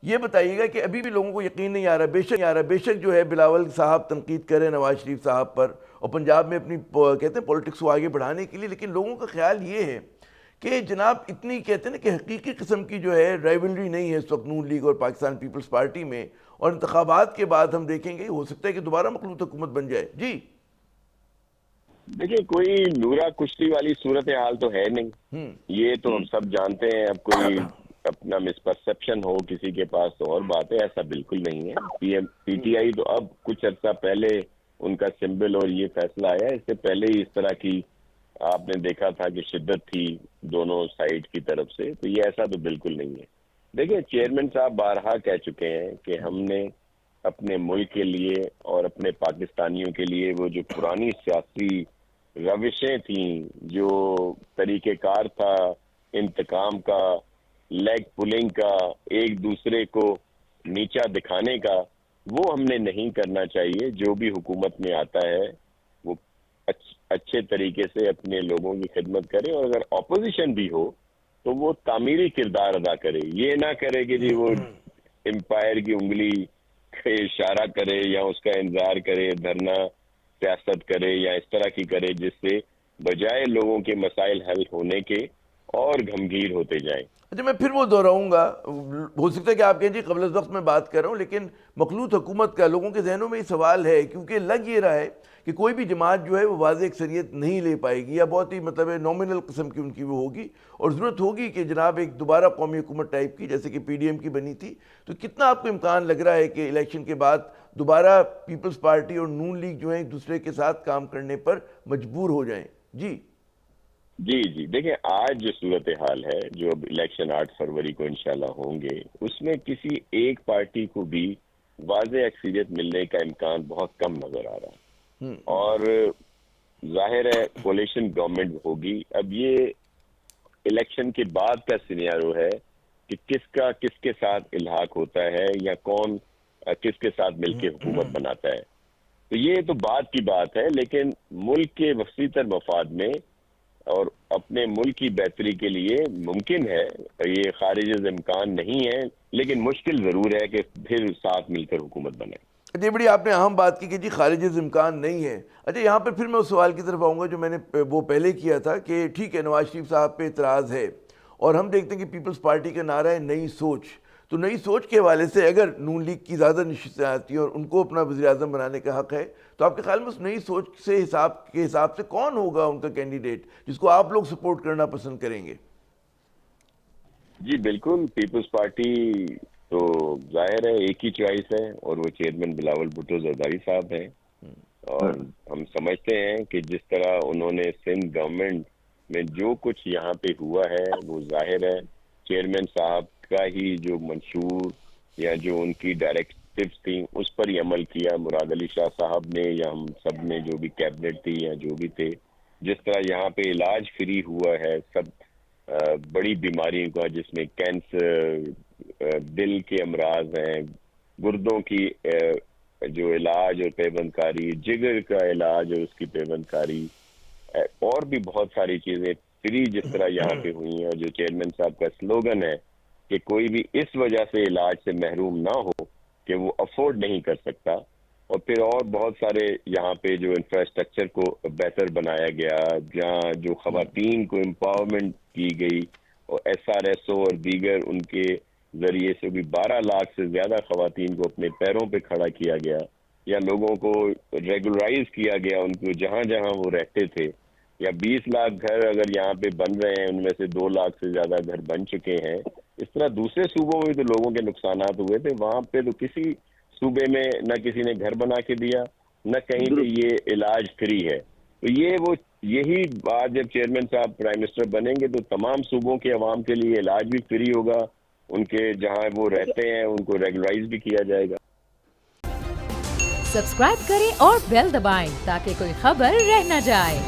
یہ بتائیے گا کہ ابھی بھی لوگوں کو یقین نہیں آ رہا، بے شک جو ہے بلاول صاحب تنقید کریں نواز شریف صاحب پر اور پنجاب میں اپنی کہتے ہیں پولیٹکس کو آگے بڑھانے کے لیے، لیکن لوگوں کا خیال یہ ہے کہ جناب اتنی کہتے ہیں نا کہ حقیقی قسم کی جو ہے رائیولری نہیں ہے اس وقت نون لیگ اور پاکستان پیپلز پارٹی میں، اور انتخابات کے بعد ہم دیکھیں گے ہو سکتا ہے کہ دوبارہ مخلوط حکومت بن جائے. جی دیکھیں کوئی نورا کشتی والی صورتحال تو ہے نہیں، یہ تو ہم سب جانتے ہیں. اب کوئی اپنا مسپرسپشن ہو کسی کے پاس تو اور بات ہے، ایسا بالکل نہیں ہے. پی ٹی آئی تو اب کچھ عرصہ پہلے ان کا سمبل اور یہ فیصلہ آیا، اس سے پہلے ہی اس طرح کی آپ نے دیکھا تھا کہ شدت تھی دونوں سائڈ کی طرف سے، تو یہ ایسا تو بالکل نہیں ہے. دیکھیں چیئرمین صاحب بارہا کہہ چکے ہیں کہ ہم نے اپنے ملک کے لیے اور اپنے پاکستانیوں کے لیے وہ جو پرانی سیاسی روشیں تھیں، جو طریقہ کار تھا انتقام کا، لیگ پولنگ کا، ایک دوسرے کو نیچا دکھانے کا، وہ ہم نے نہیں کرنا چاہیے. جو بھی حکومت میں آتا ہے وہ اچھے طریقے سے اپنے لوگوں کی خدمت کرے، اور اگر اپوزیشن بھی ہو تو وہ تعمیری کردار ادا کرے. یہ نہ کرے کہ جی وہ امپائر کی انگلی کا اشارہ کرے یا اس کا انتظار کرے، دھرنا سیاست کرے یا اس طرح کی کرے جس سے بجائے لوگوں کے مسائل حل ہونے کے اور گھمگیر ہوتے جائیں. اچھا میں پھر وہ دہراؤں گا، ہو سکتا ہے کہ آپ کہیں جی قبل از وقت میں بات کر رہا ہوں، لیکن مخلوط حکومت کا لوگوں کے ذہنوں میں یہ سوال ہے کیونکہ لگ یہ رہا ہے کہ کوئی بھی جماعت جو ہے وہ واضح اکثریت نہیں لے پائے گی، یا بہت ہی مطلب نومینل قسم کی ان کی وہ ہوگی، اور ضرورت ہوگی کہ جناب ایک دوبارہ قومی حکومت ٹائپ کی جیسے کہ پی ڈی ایم کی بنی تھی. تو کتنا آپ کو امکان لگ رہا ہے کہ الیکشن کے بعد دوبارہ پیپلز پارٹی اور نون لیگ جو ہے ایک دوسرے کے ساتھ کام کرنے پر مجبور ہو جائیں؟ جی دیکھیں آج جو صورتحال ہے، جو اب الیکشن 8 فروری کو انشاءاللہ ہوں گے، اس میں کسی ایک پارٹی کو بھی واضح اکثریت ملنے کا امکان بہت کم نظر آ رہا ہے، اور ظاہر ہے کولیشن گورنمنٹ ہوگی. اب یہ الیکشن کے بعد کا سینیارو ہے کہ کس کے ساتھ الحاق ہوتا ہے یا کون کس کے ساتھ مل کے حکومت بناتا ہے. تو یہ تو بعد کی بات ہے، لیکن ملک کے وسیع تر مفاد میں اور اپنے ملک کی بہتری کے لیے ممکن ہے، یہ خارج از امکان نہیں ہے، لیکن مشکل ضرور ہے کہ پھر ساتھ مل کر حکومت بنے. جی بڑی آپ نے اہم بات کی کہ جی خارج از امکان نہیں ہے. اچھا یہاں پر پھر میں اس سوال کی طرف آؤں گا جو میں نے وہ پہلے کیا تھا کہ ٹھیک ہے نواز شریف صاحب پہ اعتراض ہے، اور ہم دیکھتے ہیں کہ پیپلز پارٹی کا نعرہ ہے نئی سوچ. تو نئی سوچ کے حوالے سے اگر نون لیگ کی زیادہ نشستیں آتی ہیں اور ان کو اپنا وزیر اعظم بنانے کا حق ہے، تو آپ کے خیال میں اس نئی سوچ سے حساب سے کون ہوگا ان کا کینڈیڈیٹ جس کو آپ لوگ سپورٹ کرنا پسند کریں گے؟ جی بالکل، پیپلز پارٹی تو ظاہر ہے ایک ہی چوائس ہے، اور وہ چیئرمین بلاول بھٹو زرداری صاحب ہیں. اور ہم سمجھتے ہیں کہ جس طرح انہوں نے سندھ گورنمنٹ میں جو کچھ یہاں پہ ہوا ہے وہ ظاہر ہے چیئرمین صاحب کا ہی جو منشور یا جو ان کی ڈائریکٹیوز تھیں اس پر ہی عمل کیا. مراد علی شاہ صاحب نے یا ہم سب نے جو بھی کیبنٹ تھی یا جو بھی تھے، جس طرح یہاں پہ علاج فری ہوا ہے سب بڑی بیماریوں کا، جس میں کینسر، دل کے امراض ہیں، گردوں کی جو علاج اور پیوند کاری، جگر کا علاج اور اس کی پیوند کاری، اور بھی بہت ساری چیزیں فری جس طرح یہاں پہ ہوئی ہیں. اور جو چیئرمین صاحب کا سلوگن ہے کہ کوئی بھی اس وجہ سے علاج سے محروم نہ ہو کہ وہ افورڈ نہیں کر سکتا. اور پھر اور بہت سارے یہاں پہ جو انفراسٹرکچر کو بہتر بنایا گیا، جہاں جو خواتین کو امپاورمنٹ کی گئی، اور ایس آر ایس او اور دیگر ان کے ذریعے سے بھی 12 لاکھ سے زیادہ خواتین کو اپنے پیروں پہ کھڑا کیا گیا، یا لوگوں کو ریگولرائز کیا گیا ان کو جہاں جہاں وہ رہتے تھے. یا 20 لاکھ گھر اگر یہاں پہ بن رہے ہیں، ان میں سے 2 لاکھ سے زیادہ گھر بن چکے ہیں. اس طرح دوسرے صوبوں میں تو لوگوں کے نقصانات ہوئے تھے، وہاں پہ تو کسی صوبے میں نہ کسی نے گھر بنا کے دیا، نہ کہیں پہ یہ علاج فری ہے. تو یہی بات جب چیئرمین صاحب پرائم منسٹر بنیں گے تو تمام صوبوں کے عوام کے لیے علاج بھی فری ہوگا، ان کے جہاں وہ رہتے ہیں ان کو ریگولرائز بھی کیا جائے گا. سبسکرائب کریں اور بیل دبائیں تاکہ کوئی خبر رہ نہ جائے.